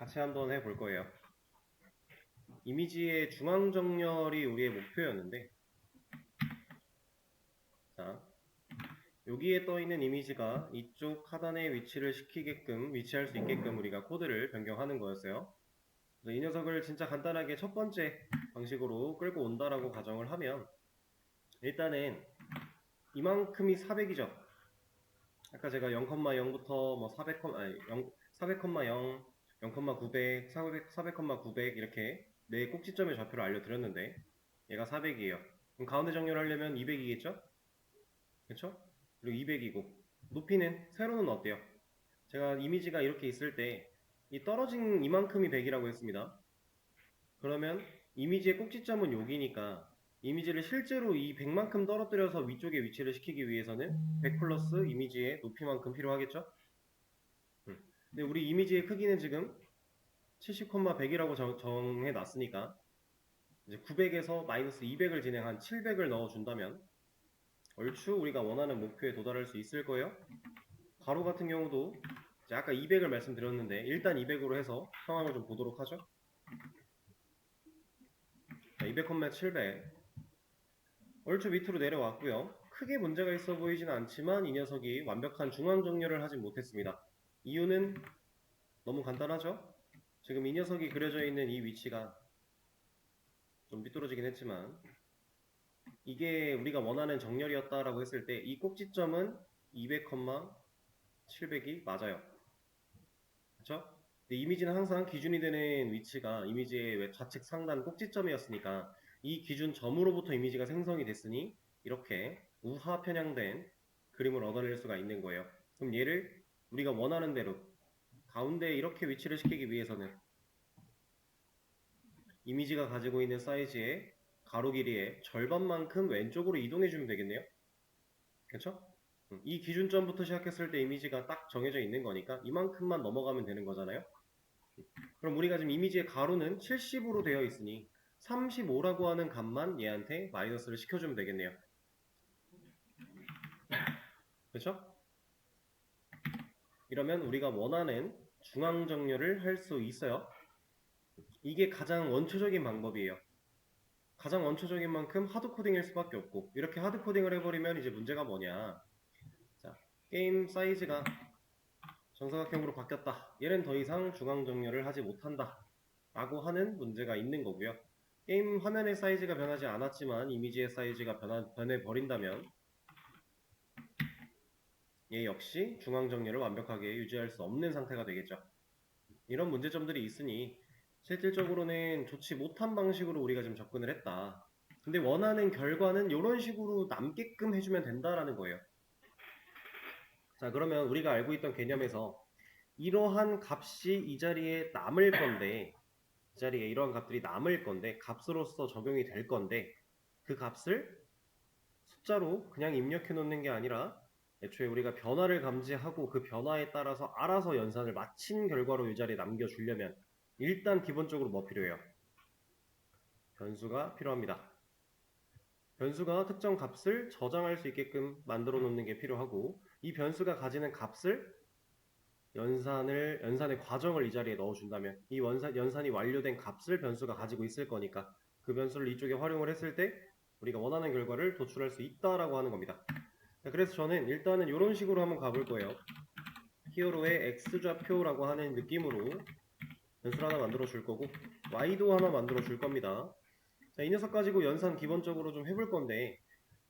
같이 한번 해볼 거예요. 이미지의 중앙 정렬이 우리의 목표였는데, 자, 여기에 떠 있는 이미지가 이쪽 하단에 위치할 수 있게끔 우리가 코드를 변경하는 거였어요. 그래서 이 녀석을 진짜 간단하게 첫 번째 방식으로 끌고 온다라고 가정을 하면, 일단은 이만큼이 400이죠. 아까 제가 0,0부터 뭐 400, 아니 0, 400,0, 0,900, 400,900 이렇게 네 꼭지점의 좌표를 알려드렸는데 얘가 400이에요. 그럼 가운데 정렬하려면 200이겠죠? 그렇죠? 그리고 200이고 높이는 세로는 어때요? 제가 이미지가 이렇게 있을 때 이 떨어진 이만큼이 100이라고 했습니다. 그러면 이미지의 꼭지점은 여기니까 이미지를 실제로 이 100만큼 떨어뜨려서 위쪽에 위치를 시키기 위해서는 100 플러스 이미지의 높이만큼 필요하겠죠? 근데 우리 이미지의 크기는 지금 70,100이라고 정해 놨으니까 이제 900에서 마이너스 200을 진행한 700을 넣어준다면 얼추 우리가 원하는 목표에 도달할 수 있을 거예요. 가로 같은 경우도 이제 아까 200을 말씀드렸는데 일단 200으로 해서 상황을 좀 보도록 하죠. 200,700 얼추 밑으로 내려왔고요. 크게 문제가 있어 보이진 않지만 이 녀석이 완벽한 중앙 정렬을 하진 못했습니다. 이유는 너무 간단하죠. 지금 이 녀석이 그려져 있는 이 위치가 좀 삐뚤어지긴 했지만 이게 우리가 원하는 정렬이었다라고 했을 때 이 꼭지점은 200,700이 맞아요. 그쵸? 근데 이미지는 항상 기준이 되는 위치가 이미지의 좌측 상단 꼭지점이었으니까 이 기준 점으로부터 이미지가 생성이 됐으니 이렇게 우하 편향된 그림을 얻어낼 수가 있는 거예요. 그럼 얘를 우리가 원하는 대로 가운데 이렇게 위치를 시키기 위해서는 이미지가 가지고 있는 사이즈의 가로 길이의 절반만큼 왼쪽으로 이동해주면 되겠네요. 그쵸? 이 기준점부터 시작했을 때 이미지가 딱 정해져 있는 거니까 이만큼만 넘어가면 되는 거잖아요. 그럼 우리가 지금 이미지의 가로는 70으로 되어 있으니 35라고 하는 값만 얘한테 마이너스를 시켜주면 되겠네요. 그쵸? 이러면 우리가 원하는 중앙 정렬을 할 수 있어요. 이게 가장 원초적인 방법이에요. 가장 원초적인 만큼 하드코딩일 수밖에 없고 이렇게 하드코딩을 해버리면 이제 문제가 뭐냐. 자, 게임 사이즈가 정사각형으로 바뀌었다. 얘는 더 이상 중앙 정렬을 하지 못한다. 라고 하는 문제가 있는 거고요. 게임 화면의 사이즈가 변하지 않았지만 이미지의 사이즈가 변해버린다면 얘 역시 중앙 정렬을 완벽하게 유지할 수 없는 상태가 되겠죠. 이런 문제점들이 있으니 실질적으로는 좋지 못한 방식으로 우리가 좀 접근을 했다. 근데 원하는 결과는 이런 식으로 남게끔 해주면 된다라는 거예요. 자, 그러면 우리가 알고 있던 개념에서 이러한 값이 이 자리에 남을 건데 이 자리에 이러한 값들이 남을 건데 값으로서 적용이 될 건데 그 값을 숫자로 그냥 입력해 놓는 게 아니라 애초에 우리가 변화를 감지하고 그 변화에 따라서 알아서 연산을 마친 결과로 이 자리에 남겨주려면 일단 기본적으로 뭐 필요해요? 변수가 필요합니다. 변수가 특정 값을 저장할 수 있게끔 만들어 놓는 게 필요하고 이 변수가 가지는 값을 연산의 과정을 이 자리에 넣어준다면 이 연산이 완료된 값을 변수가 가지고 있을 거니까 그 변수를 이쪽에 활용을 했을 때 우리가 원하는 결과를 도출할 수 있다라고 하는 겁니다. 그래서 저는 일단은 이런 식으로 한번 가볼 거예요. 히어로의 x좌표라고 하는 느낌으로 변수를 하나 만들어 줄 거고 y도 하나 만들어 줄 겁니다. 자, 이 녀석 가지고 연산 기본적으로 좀 해볼 건데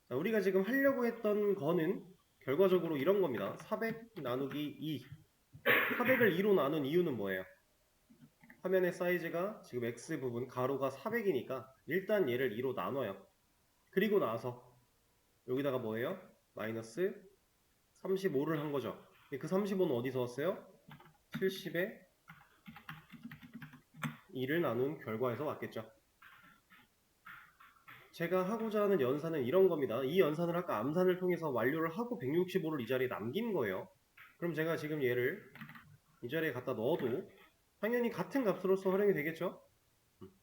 자, 우리가 지금 하려고 했던 거는 결과적으로 이런 겁니다. 400 나누기 2 400을 2로 나눈 이유는 뭐예요? 화면의 사이즈가 지금 x 부분 가로가 400이니까 일단 얘를 2로 나눠요. 그리고 나서 여기다가 뭐예요? 마이너스 35를 한 거죠. 그 35는 어디서 왔어요? 70에 2를 나눈 결과에서 왔겠죠. 제가 하고자 하는 연산은 이런 겁니다. 이 연산을 아까 암산을 통해서 완료를 하고 165를 이 자리에 남긴 거예요. 그럼 제가 지금 얘를 이 자리에 갖다 넣어도 당연히 같은 값으로서 활용이 되겠죠.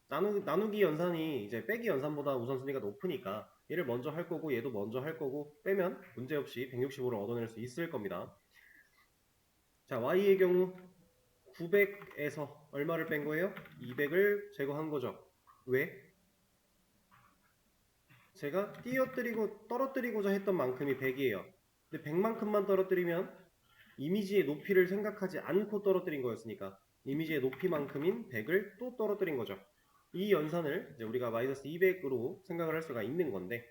나누기 연산이 이제 빼기 연산보다 우선순위가 높으니까 얘를 먼저 할 거고 얘도 먼저 할 거고 빼면 문제없이 165를 얻어낼 수 있을 겁니다. 자, y의 경우 900에서 얼마를 뺀 거예요? 200을 제거한 거죠. 왜? 제가 떨어뜨리고자 했던 만큼이 100이에요. 근데 100만큼만 떨어뜨리면 이미지의 높이를 생각하지 않고 떨어뜨린 거였으니까 이미지의 높이만큼인 100을 또 떨어뜨린 거죠. 이 연산을 이제 우리가 마이너스 200으로 생각을 할 수가 있는 건데,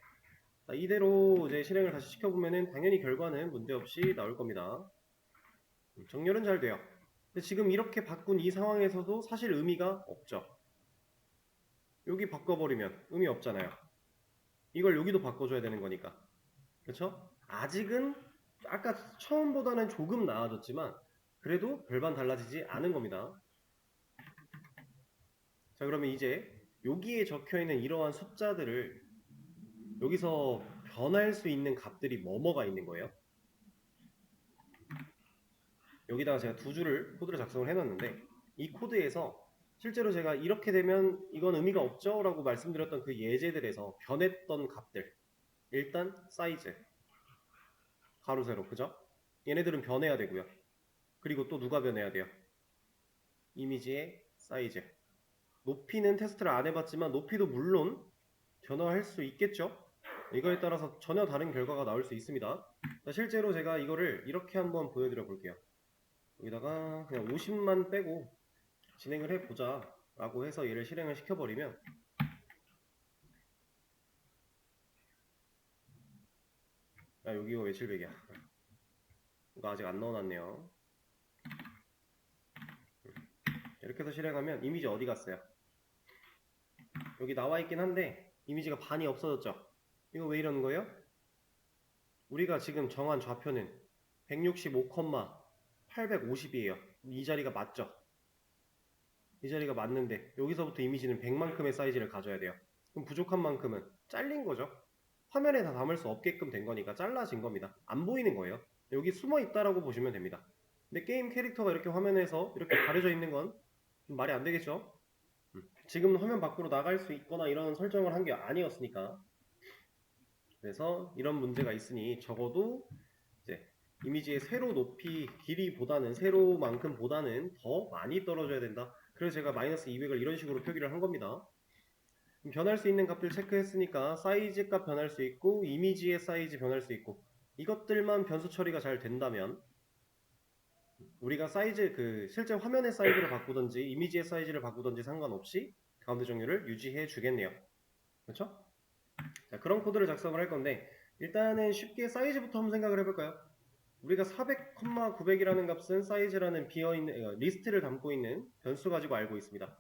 이대로 이제 실행을 다시 시켜보면은 당연히 결과는 문제없이 나올 겁니다. 정렬은 잘 돼요. 근데 지금 이렇게 바꾼 이 상황에서도 사실 의미가 없죠. 여기 바꿔버리면 의미 없잖아요. 이걸 여기도 바꿔줘야 되는 거니까. 그렇죠? 아직은 아까 처음보다는 조금 나아졌지만 그래도 별반 달라지지 않은 겁니다. 자, 그러면 이제 여기에 적혀있는 이러한 숫자들을 여기서 변할 수 있는 값들이 뭐뭐가 있는 거예요? 여기다가 제가 두 줄을 코드를 작성을 해놨는데 이 코드에서 실제로 제가 이렇게 되면 이건 의미가 없죠? 라고 말씀드렸던 그 예제들에서 변했던 값들, 일단 사이즈, 가로 세로, 그죠? 얘네들은 변해야 되고요. 그리고 또 누가 변해야 돼요? 이미지의 사이즈. 높이는 테스트를 안 해봤지만 높이도 물론 변화할 수 있겠죠? 이거에 따라서 전혀 다른 결과가 나올 수 있습니다. 자, 실제로 제가 이거를 이렇게 한번 보여드려 볼게요. 여기다가 그냥 50만 빼고 진행을 해보자 라고 해서 얘를 실행을 시켜버리면 여기가 왜 700이야? 이거 아직 안 넣어놨네요. 이렇게 해서 실행하면 이미지 어디 갔어요? 여기 나와 있긴 한데 이미지가 반이 없어졌죠? 이거 왜 이러는 거예요? 우리가 지금 정한 좌표는 165,850이에요. 이 자리가 맞죠? 이 자리가 맞는데 여기서부터 이미지는 100만큼의 사이즈를 가져야 돼요. 그럼 부족한 만큼은 잘린 거죠. 화면에 다 담을 수 없게끔 된 거니까 잘라진 겁니다. 안 보이는 거예요. 여기 숨어 있다라고 보시면 됩니다. 근데 게임 캐릭터가 이렇게 화면에서 이렇게 가려져 있는 건 말이 안 되겠죠? 지금 화면 밖으로 나갈 수 있거나 이런 설정을 한 게 아니었으니까. 그래서 이런 문제가 있으니 적어도 이제 이미지의 세로 높이 길이보다는 세로만큼보다는 더 많이 떨어져야 된다. 그래서 제가 마이너스 200을 이런 식으로 표기를 한 겁니다. 변할 수 있는 값들 체크했으니까 사이즈 값 변할 수 있고 이미지의 사이즈 변할 수 있고 이것들만 변수 처리가 잘 된다면 우리가 사이즈 실제 화면의 사이즈를 바꾸든지 이미지의 사이즈를 바꾸든지 상관없이 가운데 정렬을 유지해 주겠네요. 그렇죠? 자, 그런 코드를 작성을 할 건데 일단은 쉽게 사이즈부터 한번 생각을 해볼까요? 우리가 400,900이라는 값은 사이즈라는 비어있는 리스트를 담고 있는 변수 가지고 알고 있습니다.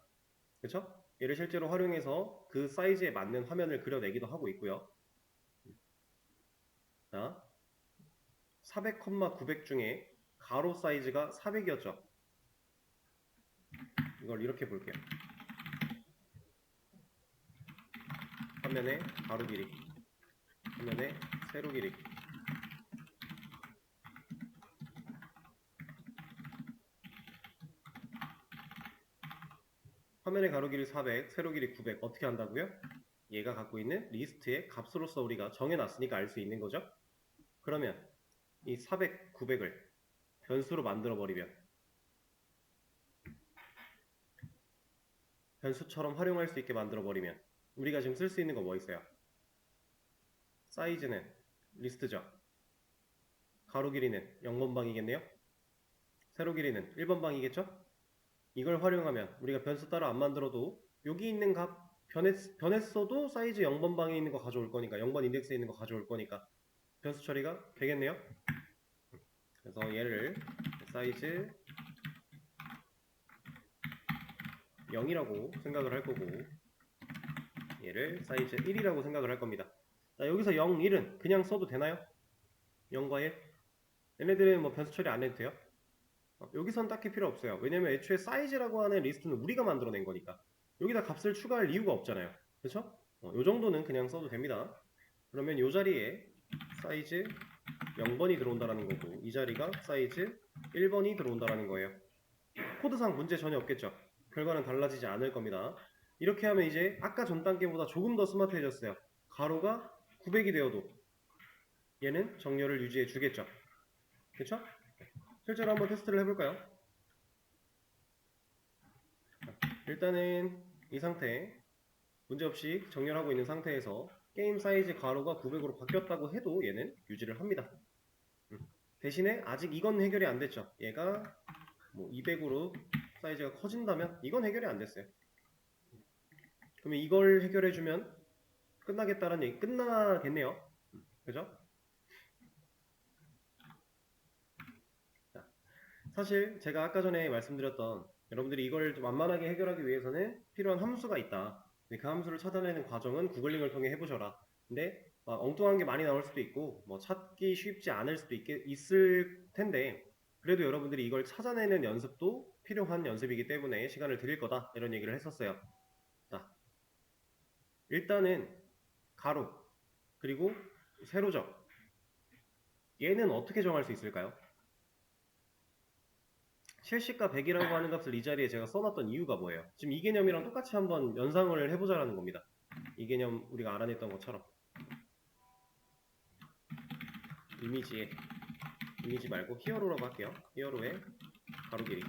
그렇죠? 얘를 실제로 활용해서 그 사이즈에 맞는 화면을 그려내기도 하고 있고요. 자, 400,900 중에 가로 사이즈가 400이었죠. 이걸 이렇게 볼게요. 화면의 가로 길이, 화면의 세로 길이. 화면의 가로 길이 400, 세로 길이 900 어떻게 한다고요? 얘가 갖고 있는 리스트의 값으로서 우리가 정해놨으니까 알 수 있는 거죠. 그러면 이 400, 900을 변수로 만들어 버리면 변수처럼 활용할 수 있게 만들어 버리면 우리가 지금 쓸 수 있는 거 뭐 있어요? 사이즈는 리스트죠. 가로 길이는 0번방이겠네요. 세로 길이는 1번방이겠죠. 이걸 활용하면 우리가 변수 따로 안 만들어도 여기 있는 값 변했어도 사이즈 0번방에 있는 거 가져올 거니까 0번 인덱스에 있는 거 가져올 거니까 변수 처리가 되겠네요. 그래서 얘를 사이즈 0이라고 생각을 할 거고 얘를 사이즈 1이라고 생각을 할 겁니다. 자, 여기서 0, 1은 그냥 써도 되나요? 0과 1? 얘네들은 뭐 변수 처리 안 해도 돼요? 여기선 딱히 필요 없어요. 왜냐면 애초에 사이즈라고 하는 리스트는 우리가 만들어낸 거니까 여기다 값을 추가할 이유가 없잖아요. 그렇죠? 요 정도는 그냥 써도 됩니다. 그러면 이 자리에 사이즈 0번이 들어온다라는 거고 이 자리가 사이즈 1번이 들어온다라는 거예요. 코드상 문제 전혀 없겠죠? 결과는 달라지지 않을 겁니다. 이렇게 하면 이제 아까 전 단계보다 조금 더 스마트해졌어요. 가로가 900이 되어도 얘는 정렬을 유지해 주겠죠? 그렇죠? 실제로 한번 테스트를 해볼까요? 일단은 이 상태 문제없이 정렬하고 있는 상태에서 게임 사이즈 가로가 900으로 바뀌었다고 해도 얘는 유지를 합니다. 대신에 아직 이건 해결이 안 됐죠. 얘가 뭐 200으로 사이즈가 커진다면 이건 해결이 안 됐어요. 그러면 이걸 해결해주면 끝나겠다는 얘기, 끝나겠네요. 그죠? 자, 사실 제가 아까 전에 말씀드렸던 여러분들이 이걸 좀 완만하게 해결하기 위해서는 필요한 함수가 있다. 그 함수를 찾아내는 과정은 구글링을 통해 해보셔라. 근데 엉뚱한 게 많이 나올 수도 있고 뭐 찾기 쉽지 않을 수도 있을 텐데 그래도 여러분들이 이걸 찾아내는 연습도 필요한 연습이기 때문에 시간을 드릴 거다 이런 얘기를 했었어요. 자, 일단은 가로 그리고 세로적 얘는 어떻게 정할 수 있을까요? 70과 100이라고 하는 값을 이 자리에 제가 써놨던 이유가 뭐예요? 지금 이 개념이랑 똑같이 한번 연상을 해보자라는 겁니다. 이 개념 우리가 알아냈던 것처럼 이미지 말고 히어로라고 할게요. 히어로의 가로 길이,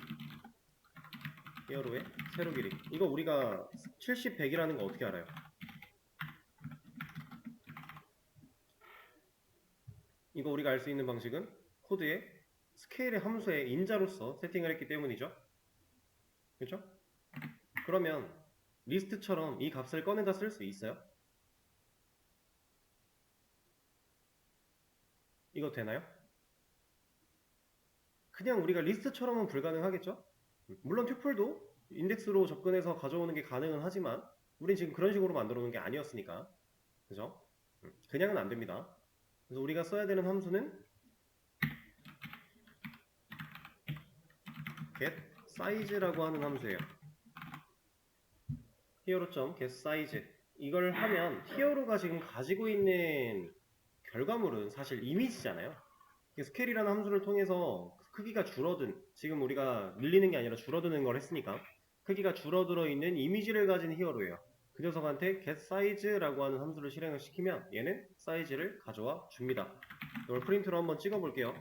히어로의 세로 길이. 이거 우리가 70, 100이라는 거 어떻게 알아요? 이거 우리가 알 수 있는 방식은 코드의 스케일의 함수의 인자로서 세팅을 했기 때문이죠. 그렇죠? 그러면 리스트처럼 이 값을 꺼내다 쓸 수 있어요? 이거 되나요? 그냥 우리가 리스트처럼은 불가능하겠죠? 물론 튜플도 인덱스로 접근해서 가져오는 게 가능은 하지만 우린 지금 그런 식으로 만들어 놓은 게 아니었으니까 그죠? 그냥은 안 됩니다. 그래서 우리가 써야 되는 함수는 get size라고 하는 함수예요. hero.getSize 이걸 하면 히어로가 지금 가지고 있는 결과물은 사실 이미지잖아요. 스케일이라는 함수를 통해서 크기가 지금 우리가 늘리는 게 아니라 줄어드는 걸 했으니까 크기가 줄어들어 있는 이미지를 가진 히어로예요. 그 녀석한테 getSize라고 하는 함수를 실행을 시키면 얘는 사이즈를 가져와 줍니다. 이걸 프린트로 한번 찍어 볼게요.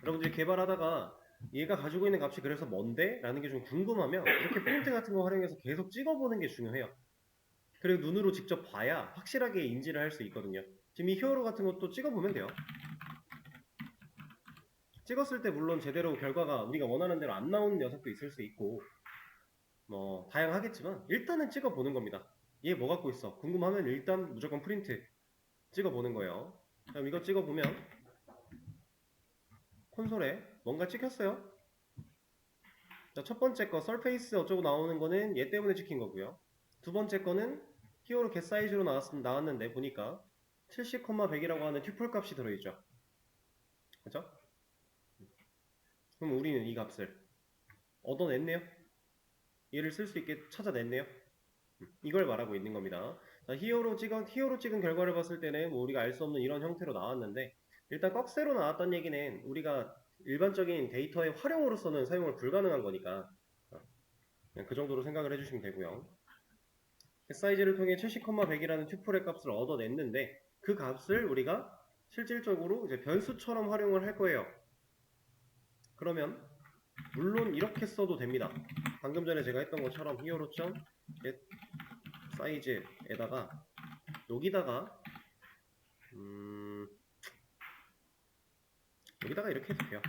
여러분들이 개발하다가 얘가 가지고 있는 값이 그래서 뭔데? 라는 게 좀 궁금하면 이렇게 프린트 같은 거 활용해서 계속 찍어보는 게 중요해요. 그리고 눈으로 직접 봐야 확실하게 인지를 할 수 있거든요. 지금 이 히어로 같은 것도 찍어보면 돼요. 찍었을 때 물론 제대로 결과가 우리가 원하는 대로 안 나오는 녀석도 있을 수 있고 뭐 다양하겠지만 일단은 찍어보는 겁니다. 얘 뭐 갖고 있어? 궁금하면 일단 무조건 프린트 찍어보는 거예요. 그럼 이거 찍어보면 콘솔에 뭔가 찍혔어요. 자, 첫 번째 거 서페이스 어쩌고 나오는 거는 얘 때문에 찍힌 거고요. 두 번째 거는 히어로 get 사이즈로 나왔는데 보니까 70, 100이라고 하는 튜플 값이 들어있죠. 그죠? 그럼 우리는 이 값을 얻어냈네요. 얘를 쓸 수 있게 찾아냈네요. 이걸 말하고 있는 겁니다. 자, 히어로 찍은 결과를 봤을 때는 뭐 우리가 알 수 없는 이런 형태로 나왔는데 일단 꺽쇠로 나왔던 얘기는 우리가 일반적인 데이터의 활용으로서는 사용을 불가능한 거니까 그냥 그 정도로 생각을 해주시면 되고요. 사이즈를 통해 70, 100이라는 튜플의 값을 얻어냈는데 그 값을 우리가 실질적으로 이제 변수처럼 활용을 할 거예요. 그러면 물론 이렇게 써도 됩니다. 방금 전에 제가 했던 것처럼 hero.get 사이즈에다가 여기다가 이렇게 해도 돼요.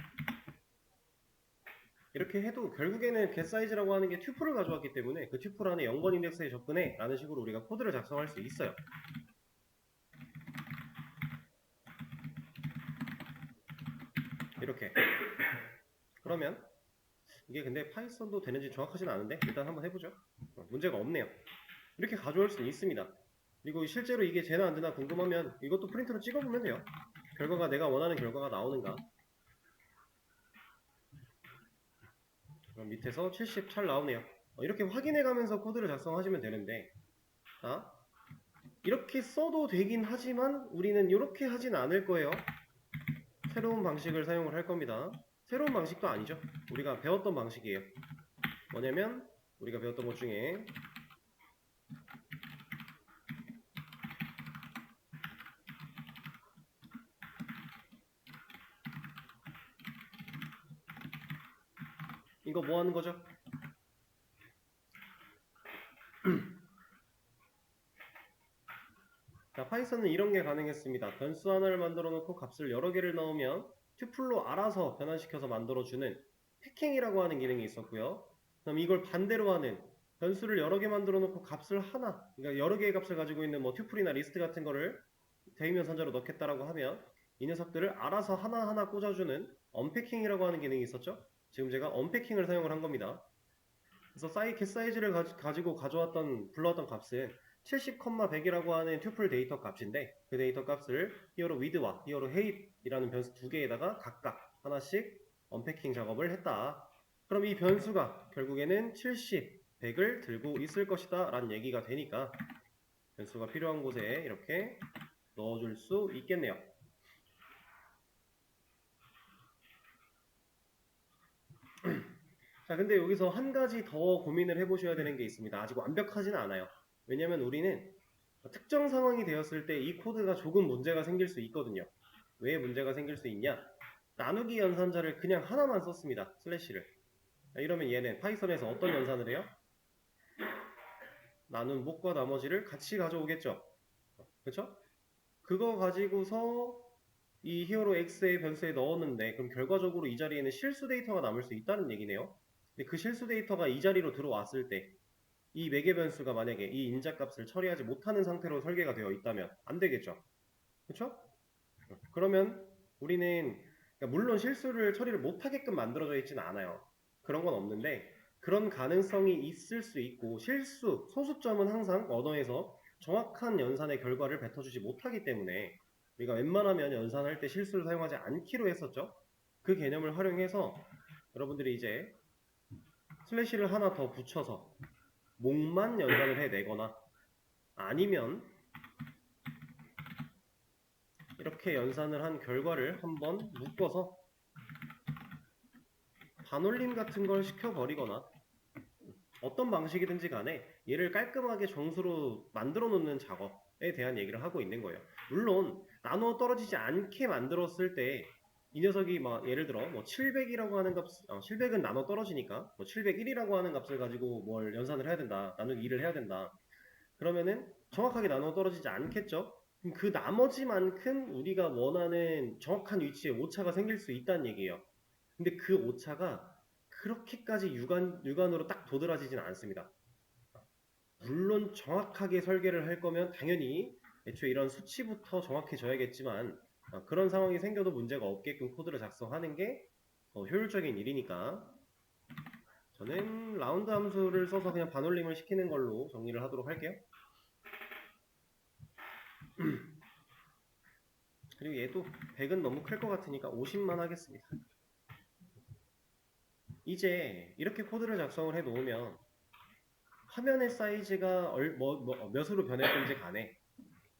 이렇게 해도 결국에는 getSize라고 하는 게 튜플을 가져왔기 때문에 그 튜플 안에 0번 인덱스에 접근해 라는 식으로 우리가 코드를 작성할 수 있어요. 이렇게. 그러면 이게 근데 파이썬도 되는지 정확하진 않은데 일단 한번 해보죠. 문제가 없네요. 이렇게 가져올 수 있습니다. 그리고 실제로 이게 되나 안 되나 궁금하면 이것도 프린트로 찍어보면 돼요. 결과가 내가 원하는 결과가 나오는가. 그럼 밑에서 70 잘 나오네요. 이렇게 확인해가면서 코드를 작성하시면 되는데 자, 이렇게 써도 되긴 하지만 우리는 이렇게 하진 않을 거예요. 새로운 방식을 사용을 할 겁니다. 새로운 방식도 아니죠. 우리가 배웠던 방식이에요. 뭐냐면 우리가 배웠던 것 중에 이거 뭐 하는 거죠? 자, 파이썬은 이런 게 가능했습니다. 변수 하나를 만들어 놓고 값을 여러 개를 넣으면 튜플로 알아서 변환시켜서 만들어주는 패킹이라고 하는 기능이 있었고요. 그럼 이걸 반대로 하는 변수를 여러 개 만들어 놓고 값을 하나, 그러니까 여러 개의 값을 가지고 있는 뭐 튜플이나 리스트 같은 거를 대입면 선자로 넣겠다라고 하면 이 녀석들을 알아서 하나하나 꽂아주는 언패킹이라고 하는 기능이 있었죠. 지금 제가 언패킹을 사용을 한 겁니다. 그래서 get 사이즈를 가지고 불러왔던 값은 70,100이라고 하는 튜플 데이터 값인데 그 데이터 값을 히어로 width와 히어로 height이라는 변수 두 개에다가 각각 하나씩 언패킹 작업을 했다. 그럼 이 변수가 결국에는 70, 100을 들고 있을 것이다 라는 얘기가 되니까 변수가 필요한 곳에 이렇게 넣어줄 수 있겠네요. 자, 근데 여기서 한 가지 더 고민을 해보셔야 되는 게 있습니다. 아직 완벽하지는 않아요. 왜냐면 우리는 특정 상황이 되었을 때 이 코드가 조금 문제가 생길 수 있거든요. 왜 문제가 생길 수 있냐? 나누기 연산자를 그냥 하나만 썼습니다. 슬래시를. 이러면 얘는 파이썬에서 어떤 연산을 해요? 나눈 목과 나머지를 같이 가져오겠죠. 그렇죠? 그거 가지고서 이 히어로 x의 변수에 넣었는데 그럼 결과적으로 이 자리에는 실수 데이터가 남을 수 있다는 얘기네요. 근데 그 실수 데이터가 이 자리로 들어왔을 때 이 매개 변수가 만약에 이 인자값을 처리하지 못하는 상태로 설계가 되어 있다면 안 되겠죠. 그렇죠? 그러면 우리는 그러니까 물론 실수를 처리를 못하게끔 만들어져 있지는 않아요. 그런 건 없는데 그런 가능성이 있을 수 있고 실수, 소수점은 항상 언어에서 정확한 연산의 결과를 뱉어주지 못하기 때문에 우리가 웬만하면 연산할 때 실수를 사용하지 않기로 했었죠. 그 개념을 활용해서 여러분들이 이제 슬래시를 하나 더 붙여서 목만 연산을 해내거나 아니면 이렇게 연산을 한 결과를 한번 묶어서 반올림 같은 걸 시켜버리거나 어떤 방식이든지 간에 얘를 깔끔하게 정수로 만들어 놓는 작업에 대한 얘기를 하고 있는 거예요. 물론 나눠 떨어지지 않게 만들었을 때 이 녀석이 막 예를 들어 뭐 700이라고 하는 값, 700은 나눠 떨어지니까 뭐 701이라고 하는 값을 가지고 뭘 연산을 해야 된다, 나누기 2를 해야 된다. 그러면은 정확하게 나눠 떨어지지 않겠죠? 그럼 그 나머지만큼 우리가 원하는 정확한 위치에 오차가 생길 수 있다는 얘기예요. 근데 그 오차가 그렇게까지 육안으로 딱 도드라지진 않습니다. 물론 정확하게 설계를 할 거면 당연히 애초에 이런 수치부터 정확해져야겠지만 그런 상황이 생겨도 문제가 없게끔 코드를 작성하는 게 효율적인 일이니까 저는 라운드 함수를 써서 그냥 반올림을 시키는 걸로 정리를 하도록 할게요. 그리고 얘도 100은 너무 클 것 같으니까 50만 하겠습니다. 이제 이렇게 코드를 작성을 해 놓으면 화면의 사이즈가 몇으로 변했든지 간에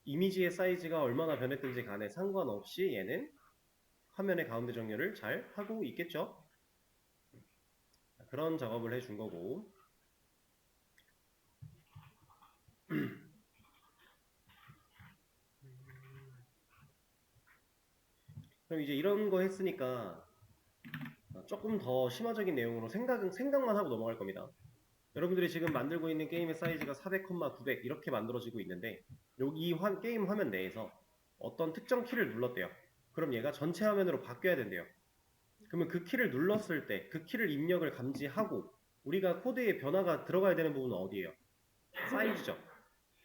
이미지의 사이즈가 얼마나 변했든지 간에 상관없이 얘는 화면의 가운데 정렬을 잘 하고 있겠죠. 그런 작업을 해준 거고 그럼 이제 이런 거 했으니까 조금 더 심화적인 내용으로 생각만 하고 넘어갈 겁니다. 여러분들이 지금 만들고 있는 게임의 사이즈가 400, 900 이렇게 만들어지고 있는데 여기 게임 화면 내에서 어떤 특정 키를 눌렀대요. 그럼 얘가 전체 화면으로 바뀌어야 된대요. 그러면 그 키를 눌렀을 때 그 키를 입력을 감지하고 우리가 코드에 변화가 들어가야 되는 부분은 어디예요? 사이즈죠.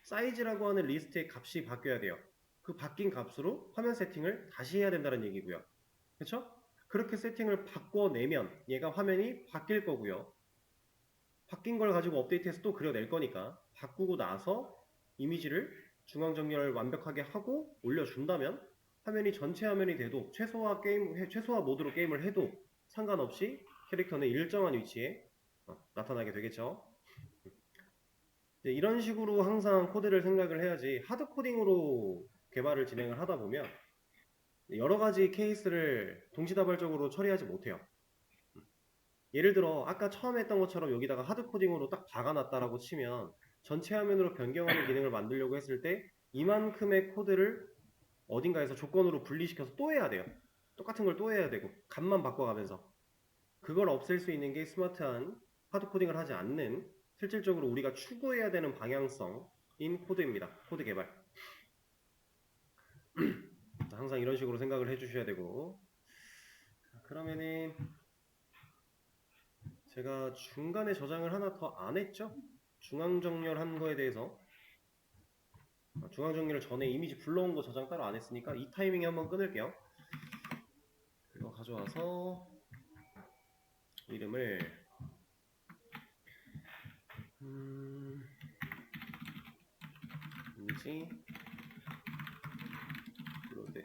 사이즈라고 하는 리스트의 값이 바뀌어야 돼요. 그 바뀐 값으로 화면 세팅을 다시 해야 된다는 얘기고요. 그렇죠? 그렇게 세팅을 바꿔내면 얘가 화면이 바뀔 거고요. 바뀐 걸 가지고 업데이트해서 또 그려낼 거니까 바꾸고 나서 이미지를 중앙 정렬을 완벽하게 하고 올려준다면 화면이 전체 화면이 돼도 최소화 모드로 게임을 해도 상관없이 캐릭터는 일정한 위치에 나타나게 되겠죠. 이런 식으로 항상 코드를 생각을 해야지 하드 코딩으로 개발을 진행을 하다 보면 여러 가지 케이스를 동시다발적으로 처리하지 못해요. 예를 들어 아까 처음에 했던 것처럼 여기다가 하드 코딩으로 딱 박아놨다라고 치면 전체 화면으로 변경하는 기능을 만들려고 했을 때 이만큼의 코드를 어딘가에서 조건으로 분리시켜서 또 해야 돼요. 똑같은 걸 또 해야 되고 값만 바꿔가면서 그걸 없앨 수 있는 게 스마트한 하드 코딩을 하지 않는 실질적으로 우리가 추구해야 되는 방향성인 코드입니다. 코드 개발. 항상 이런 식으로 생각을 해주셔야 되고, 그러면은 제가 중간에 저장을 하나 더 안 했죠? 중앙정렬한 거에 대해서 중앙정렬을 전에 이미지 불러온 거 저장 따로 안 했으니까 이 타이밍에 한번 끊을게요. 이거 가져와서 이름을 이미지 로드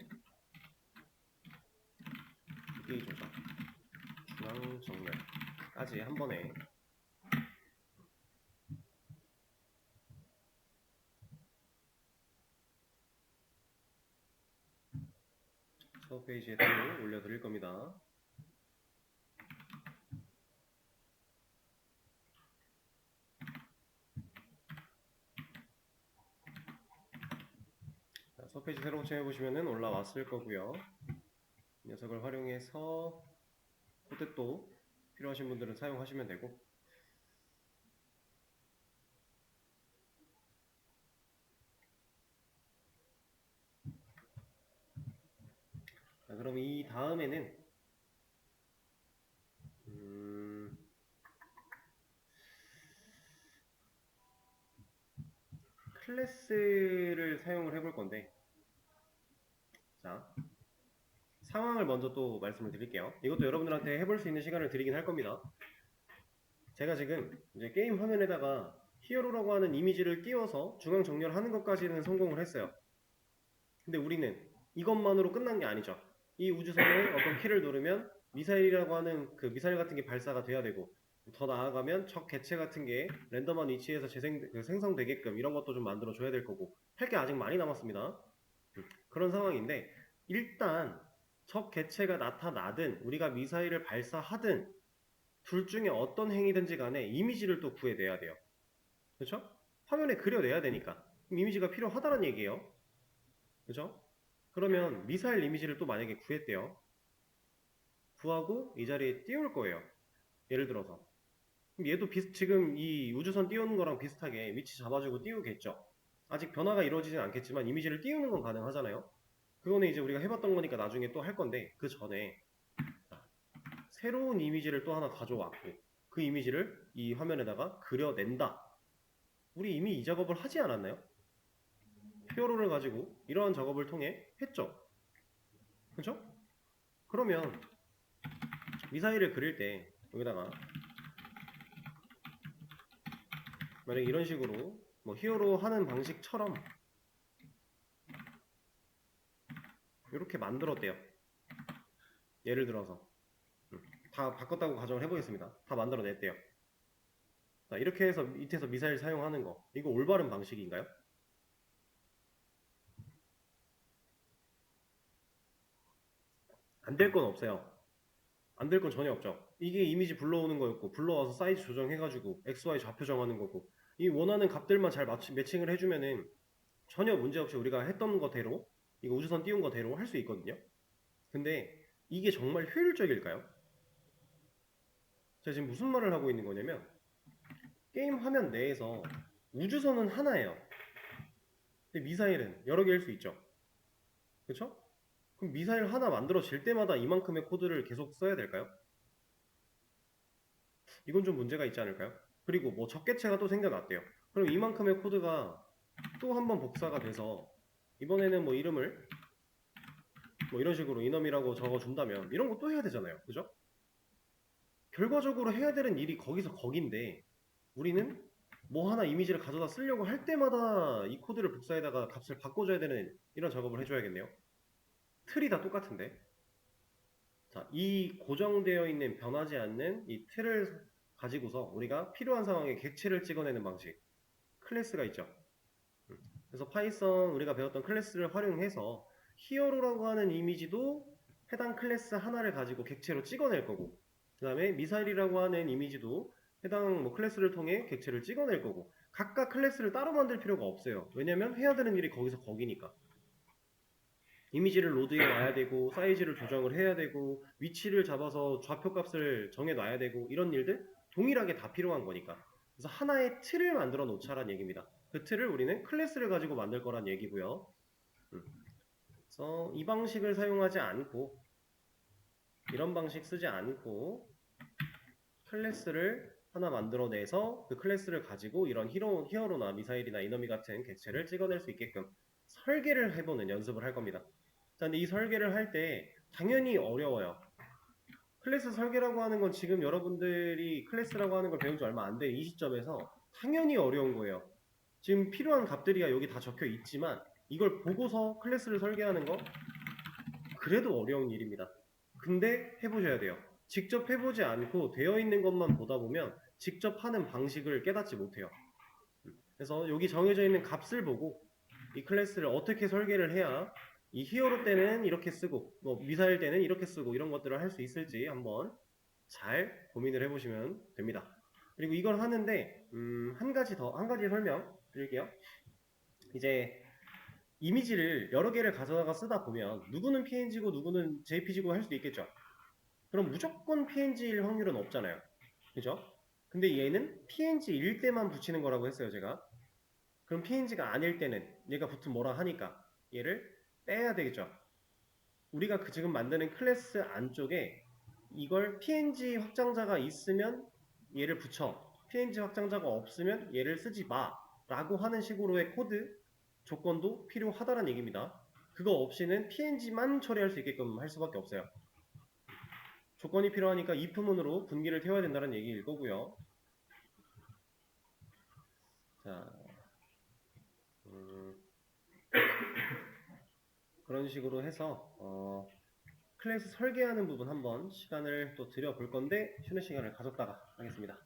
기기 조작 중앙정렬까지 한 번에 첫 페이지에 또 올려드릴 겁니다. 첫 페이지 새로 고침해보시면 올라왔을 거고요. 이 녀석을 활용해서 코드 또 필요하신 분들은 사용하시면 되고, 자, 그럼 이 다음에는 클래스를 사용을 해볼 건데, 자, 상황을 먼저 또 말씀을 드릴게요. 이것도 여러분들한테 해볼 수 있는 시간을 드리긴 할 겁니다. 제가 지금 이제 게임 화면에다가 히어로라고 하는 이미지를 띄워서 중앙 정렬하는 것까지는 성공을 했어요. 근데 우리는 이것만으로 끝난 게 아니죠. 이 우주선에 어떤 키를 누르면 미사일이라고 하는 그 미사일 같은 게 발사가 돼야 되고, 더 나아가면 적 개체 같은 게 랜덤한 위치에서 생성되게끔 이런 것도 좀 만들어 줘야 될 거고, 할 게 아직 많이 남았습니다. 그런 상황인데, 일단 적 개체가 나타나든 우리가 미사일을 발사하든 둘 중에 어떤 행위든지 간에 이미지를 또 구해내야 돼요. 그렇죠? 화면에 그려내야 되니까. 그럼 이미지가 필요하다는 얘기예요. 그죠? 그러면 미사일 이미지를 또 만약에 구했대요. 구하고 이 자리에 띄울 거예요. 예를 들어서. 그럼 얘도 지금 이 우주선 띄우는 거랑 비슷하게 위치 잡아주고 띄우겠죠. 아직 변화가 이루어지진 않겠지만 이미지를 띄우는 건 가능하잖아요. 그거는 이제 우리가 해봤던 거니까 나중에 또 할 건데, 그 전에 새로운 이미지를 또 하나 가져왔고 그 이미지를 이 화면에다가 그려낸다. 우리 이미 이 작업을 하지 않았나요? 히어로를 가지고 이러한 작업을 통해 했죠. 그렇죠? 그러면 미사일을 그릴 때 여기다가 만약 이런 식으로 뭐 히어로 하는 방식처럼 이렇게 만들었대요. 예를 들어서 다 바꿨다고 가정을 해보겠습니다. 다 만들어냈대요. 자, 이렇게 해서 밑에서 미사일 사용하는 거, 이거 올바른 방식인가요? 안 될 건 없어요. 안 될 건 전혀 없죠. 이게 이미지 불러오는 거였고, 불러와서 사이즈 조정해가지고 XY 좌표 정하는 거고, 이 원하는 값들만 잘 매칭을 해주면은 전혀 문제없이 우리가 했던 거대로, 이거 우주선 띄운 거대로 할 수 있거든요. 근데 이게 정말 효율적일까요? 제가 지금 무슨 말을 하고 있는 거냐면, 게임 화면 내에서 우주선은 하나예요. 근데 미사일은 여러 개일 수 있죠. 그쵸? 그럼 미사일 하나 만들어질 때마다 이만큼의 코드를 계속 써야 될까요? 이건 좀 문제가 있지 않을까요? 그리고 뭐 적개체가 또 생겨났대요. 그럼 이만큼의 코드가 또 한 번 복사가 돼서 이번에는 뭐 이름을 뭐 이런 식으로 이놈이라고 적어준다면 이런 거 또 해야 되잖아요. 그죠? 결과적으로 해야 되는 일이 거기서 거긴데 우리는 뭐 하나 이미지를 가져다 쓰려고 할 때마다 이 코드를 복사해다가 값을 바꿔줘야 되는 이런 작업을 해줘야겠네요. 틀이 다 똑같은데. 자, 이 고정되어 있는 변하지 않는 이 틀을 가지고서 우리가 필요한 상황에 객체를 찍어내는 방식, 클래스가 있죠. 그래서 파이썬 우리가 배웠던 클래스를 활용해서 히어로라고 하는 이미지도 해당 클래스 하나를 가지고 객체로 찍어낼 거고, 그 다음에 미사일이라고 하는 이미지도 해당 뭐 클래스를 통해 객체를 찍어낼 거고, 각각 클래스를 따로 만들 필요가 없어요. 왜냐면 해야 되는 일이 거기서 거기니까. 이미지를 로드해 놔야 되고, 사이즈를 조정을 해야 되고, 위치를 잡아서 좌표 값을 정해 놔야 되고, 이런 일들 동일하게 다 필요한 거니까. 그래서 하나의 틀을 만들어 놓자란 얘기입니다. 그 틀을 우리는 클래스를 가지고 만들 거란 얘기고요. 그래서 이 방식을 사용하지 않고 이런 방식 쓰지 않고 클래스를 하나 만들어내서 그 클래스를 가지고 이런 히어로나 미사일이나 이너미 같은 객체를 찍어낼 수 있게끔 설계를 해보는 연습을 할 겁니다. 자, 근데 이 설계를 할 때 당연히 어려워요. 클래스 설계라고 하는 건 지금 여러분들이 클래스라고 하는 걸 배운 지 얼마 안 돼 이 시점에서 당연히 어려운 거예요. 지금 필요한 값들이야 여기 다 적혀 있지만 이걸 보고서 클래스를 설계하는 거 그래도 어려운 일입니다. 근데 해보셔야 돼요. 직접 해보지 않고 되어 있는 것만 보다 보면 직접 하는 방식을 깨닫지 못해요. 그래서 여기 정해져 있는 값을 보고 이 클래스를 어떻게 설계를 해야 이 히어로 때는 이렇게 쓰고 뭐 미사일 때는 이렇게 쓰고 이런 것들을 할 수 있을지 한번 잘 고민을 해보시면 됩니다. 그리고 이걸 하는데 한 가지 설명 드릴게요. 이제 이미지를 여러 개를 가져다가 쓰다 보면 누구는 PNG고 누구는 JPG고 할 수도 있겠죠. 그럼 무조건 PNG일 확률은 없잖아요. 그죠? 근데 얘는 PNG일 때만 붙이는 거라고 했어요, 제가. 그럼 PNG가 아닐 때는 얘가 붙으면 뭐라 하니까 얘를 빼야 되겠죠. 우리가 지금 만드는 클래스 안쪽에 이걸 PNG 확장자가 있으면 얘를 붙여. PNG 확장자가 없으면 얘를 쓰지 마. 라고 하는 식으로의 코드 조건도 필요하다는 얘기입니다. 그거 없이는 PNG만 처리할 수 있게끔 할 수밖에 없어요. 조건이 필요하니까 if문으로 분기를 태워야 된다는 얘기일 거고요. 자, 그런 식으로 해서 클래스 설계하는 부분 한번 시간을 또 들여볼 건데 쉬는 시간을 가졌다가 하겠습니다.